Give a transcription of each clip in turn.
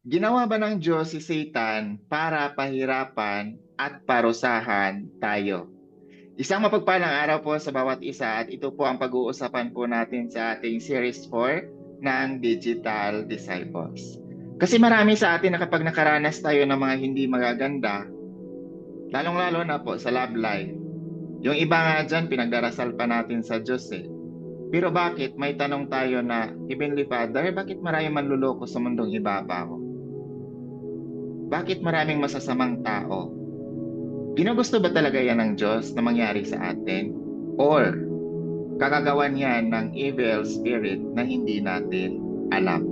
Ginawa ba ng Diyos si Satan para pahirapan at parusahan tayo? Isang mapagpalang araw po sa bawat isa at ito po ang pag-uusapan po natin sa ating Series 4 ng Digital Disciples. Kasi marami sa atin na kapag nakaranas tayo ng mga hindi magaganda, lalong-lalo na po sa love life, yung iba nga dyan, pinagdarasal pa natin sa Diyos eh. Pero bakit may tanong tayo na, Heavenly Father, bakit maraming manluloko sa mundong ibabaw? Bakit maraming masasamang tao? Ginugusto ba talaga yan ng Diyos na mangyari sa atin? Or kakagawan yan ng evil spirit na hindi natin alam?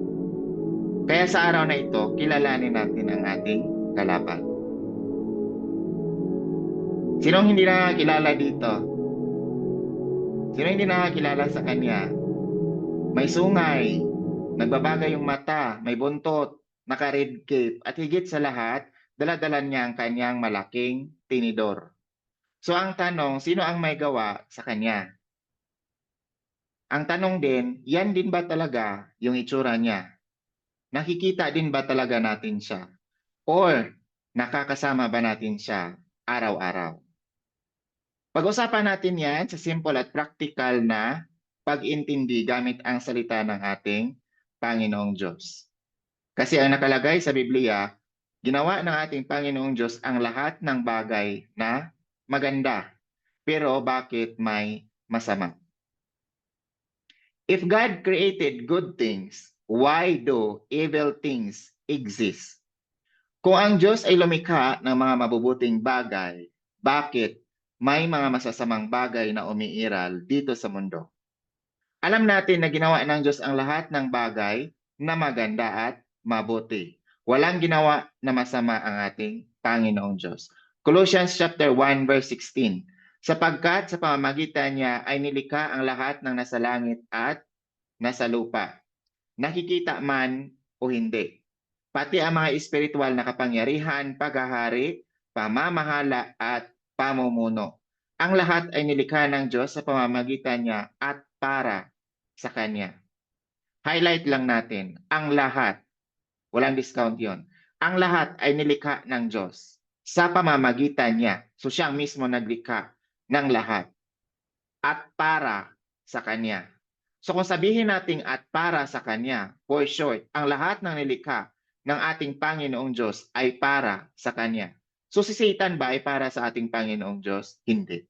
Kaya sa araw na ito, kilalanin natin ang ating kalaban. Sinong hindi nakakilala dito? Sino hindi nakakilala sa Kanya? May sungay, nagbabagay yung mata, may buntot, naka-red cape, at higit sa lahat, dala-dala niya ang kanyang malaking tinidor. So ang tanong, sino ang may gawa sa Kanya? Ang tanong din, yan din ba talaga yung itsura niya? Nakikita din ba talaga natin siya? Or nakakasama ba natin siya araw-araw? Pag-usapan natin yan sa simple at practical na pag-intindi gamit ang salita ng ating Panginoong Diyos. Kasi ang nakalagay sa Biblia, ginawa ng ating Panginoong Diyos ang lahat ng bagay na maganda. Pero bakit may masama? If God created good things, why do evil things exist? Kung ang Diyos ay lumikha ng mga mabubuting bagay, bakit may mga masasamang bagay na umiiral dito sa mundo? Alam natin na ginawa ng Diyos ang lahat ng bagay na maganda at mabuti. Walang ginawa na masama ang ating Panginoong Diyos. Colossians chapter 1 verse 16. Sapagkat sa pamamagitan niya ay nilikha ang lahat ng nasa langit at nasa lupa, nakikita man o hindi. Pati ang mga espiritual na kapangyarihan, paghahari, pamamahala at pamumuno. Ang lahat ay nilikha ng Diyos sa pamamagitan niya at para sa Kanya. Highlight lang natin, ang lahat, walang discount yon. Ang lahat ay nilikha ng Diyos sa pamamagitan niya. So siya mismo naglikha ng lahat at para sa Kanya. So kung sabihin natin at para sa Kanya, for short, ang lahat ng nilikha ng ating Panginoong Diyos ay para sa Kanya. So si Satan ba ay para sa ating Panginoong Diyos? Hindi.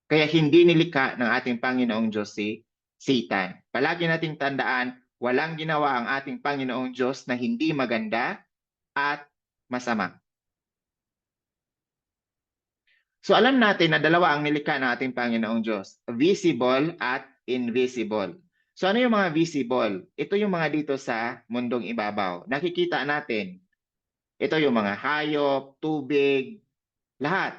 Kaya hindi nilikha ng ating Panginoong Diyos si Satan. Palagi nating tandaan, walang ginawa ang ating Panginoong Diyos na hindi maganda at masama. So alam natin na dalawa ang nilikha ng ating Panginoong Diyos, visible at invisible. So ano yung mga visible? Ito yung mga dito sa mundong ibabaw. Nakikita natin. Ito yung mga hayop, tubig, lahat.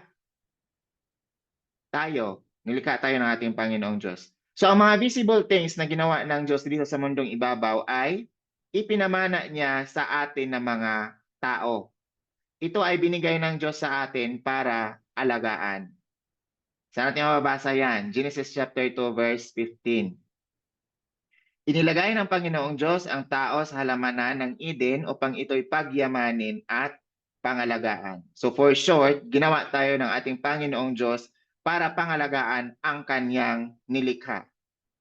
Nilikha tayo ng ating Panginoong Diyos. So ang mga visible things na ginawa ng Diyos dito sa mundong ibabaw ay ipinamana niya sa atin ng mga tao. Ito ay binigay ng Diyos sa atin para alagaan. Saan natin mababasa yan? Genesis chapter 2 verse 15. Inilagay ng Panginoong Diyos ang tao sa halamanan ng Eden upang ito'y pagyamanin at pangalagaan. So for short, ginawa tayo ng ating Panginoong Diyos para pangalagaan ang kanyang nilikha.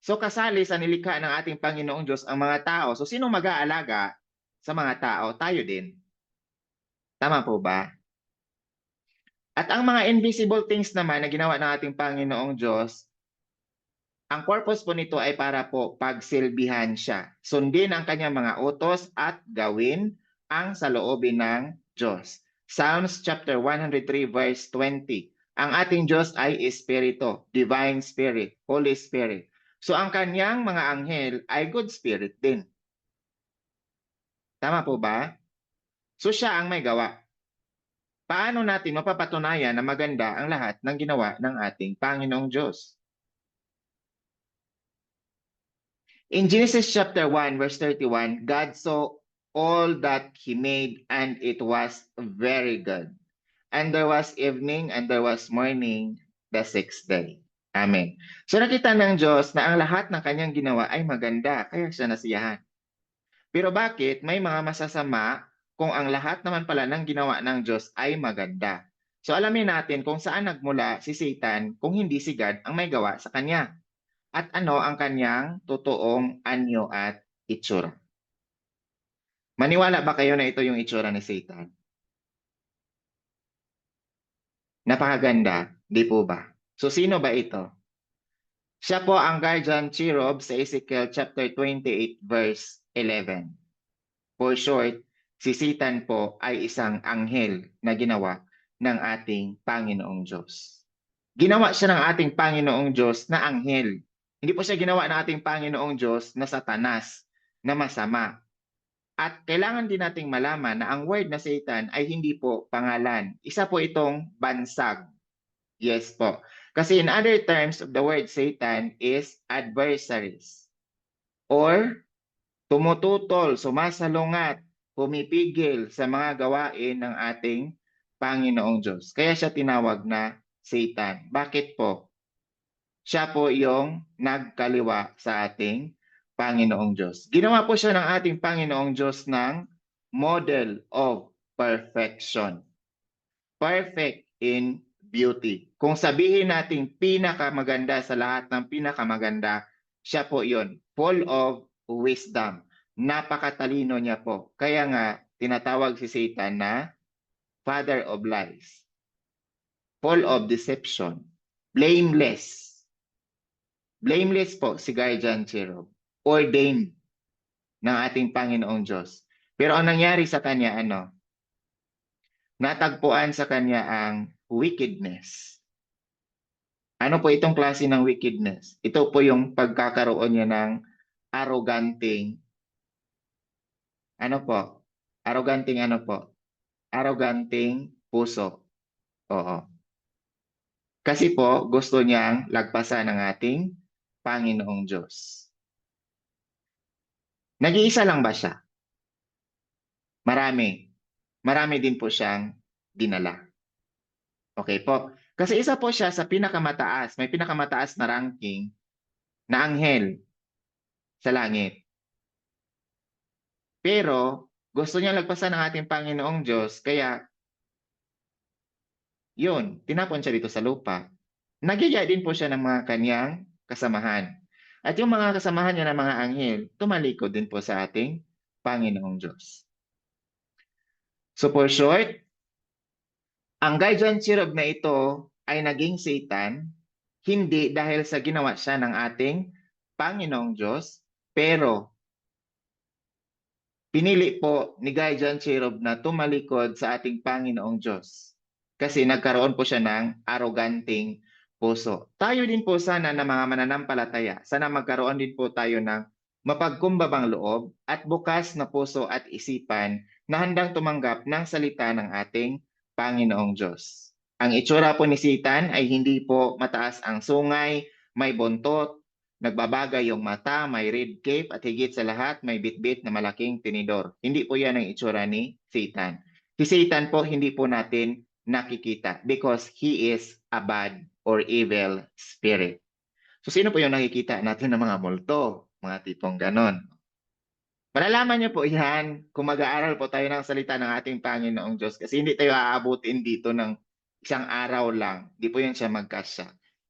So kasali sa nilikha ng ating Panginoong Diyos ang mga tao. So sino mag-aalaga sa mga tao? Tayo din. Tama po ba? At ang mga invisible things naman na ginawa ng ating Panginoong Diyos, ang purpose po nito ay para po pagsilbihan siya. Sundin ang kanyang mga utos at gawin ang saloobin ng Diyos. Psalms chapter 103 verse 20. Ang ating Diyos ay Espiritu, Divine Spirit, Holy Spirit. So ang kanyang mga anghel ay good spirit din. Tama po ba? So siya ang may gawa. Paano natin mapapatunayan na maganda ang lahat ng ginawa ng ating Panginoong Diyos? In Genesis chapter 1 verse 31, God saw all that He made and it was very good. And there was evening and there was morning the sixth day. Amen. So nakita ng Diyos na ang lahat ng kanyang ginawa ay maganda, kaya siya nasiyahan. Pero bakit may mga masasama kung ang lahat naman pala ng ginawa ng Diyos ay maganda? So alamin natin kung saan nagmula si Satan kung hindi si God ang may gawa sa kanya. At ano ang kanyang totoong anyo at itsura. Maniwala ba kayo na ito yung itsura ni Satan? Napakaganda, di po ba? So sino ba ito? Siya po ang guardian cherub sa Ezekiel chapter 28 verse 11. For short, si Satan po ay isang anghel na ginawa ng ating Panginoong Diyos. Ginawa siya ng ating Panginoong Diyos na anghel. Hindi po siya ginawa ng ating Panginoong Diyos na satanas, na masama. At kailangan din nating malaman na ang word na Satan ay hindi po pangalan. Isa po itong bansag. Yes po. Kasi in other terms of the word Satan is adversaries or tumututol, sumasalungat, pumipigil sa mga gawain ng ating Panginoong Diyos. Kaya siya tinawag na Satan. Bakit po? Siya po yung nagkaliwa sa ating Panginoong Diyos. Ginawa po siya ng ating Panginoong Diyos ng model of perfection. Perfect in beauty. Kung sabihin natin pinakamaganda sa lahat ng pinakamaganda, siya po yon. Full of wisdom. Napakatalino niya po. Kaya nga, tinatawag si Satan na father of lies. Full of deception. Blameless. Blameless po si guardian cherub. Ordained ng ating Panginoong Diyos. Pero ang nangyari sa kanya, natagpuan sa kanya ang wickedness. Ano po itong klase ng wickedness? Ito po yung pagkakaroon niya ng arroganting, arroganting puso. Oo. Kasi po, gusto niyang lagpasan ng ating Panginoong Diyos. Nag-iisa lang ba siya? Marami. Marami din po siyang dinala. Okay po. Kasi isa po siya sa pinakamataas, may pinakamataas na ranking na anghel sa langit. Pero gusto niya lagpasan ng ating Panginoong Diyos, kaya yun, tinapon siya dito sa lupa. Nagyaya din po siya ng mga kanyang kasamahan. At yung mga kasamahan niya ng mga anghel, tumalikod din po sa ating Panginoong Diyos. So for short, ang guardian cherub na ito ay naging Satan, hindi dahil sa ginawa siya ng ating Panginoong Diyos, pero pinili po ni guardian cherub na tumalikod sa ating Panginoong Diyos. Kasi nagkaroon po siya ng arroganting puso. Tayo din po sana na mga mananampalataya, sana magkaroon din po tayo ng mapagkumbabang loob at bukas na puso at isipan na handang tumanggap ng salita ng ating Panginoong Diyos. Ang itsura po ni Satan ay hindi po mataas ang sungay, may buntot, nagbabagay yung mata, may red cape, at higit sa lahat, may bitbit na malaking tinidor. Hindi po yan ang itsura ni Satan. Si Satan po, hindi po natin nakikita because he is a bad or evil spirit. So sino po yung nakikita natin ng mga multo? Mga tipong ganon. Malalaman niyo po yan kung mag-aaral po tayo ng salita ng ating Panginoong Diyos kasi hindi tayo aabutin dito ng isang araw lang. Hindi po yan siya magkasya.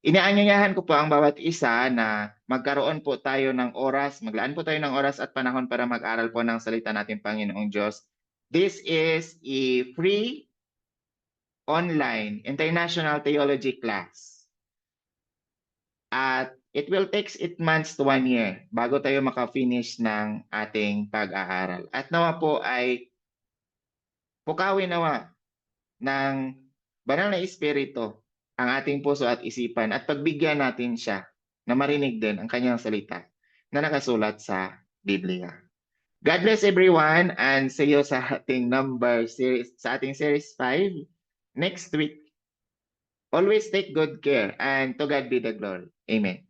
Inaanyayahan ko po ang bawat isa na magkaroon po tayo ng oras, maglaan po tayo ng oras at panahon para mag-aral po ng salita nating Panginoong Diyos. This is a free online international theology class. At it will take 8 months to 1 year bago tayo maka-finish ng ating pag-aaral. At nawa po ay pukawin nawa ng banal na espiritu ang ating puso at isipan at pagbigyan natin siya na marinig din ang kanyang salita na nakasulat sa Biblia. God bless everyone and see you sa ating sa ating series 5 next week. Always take good care and to God be the glory. Amen.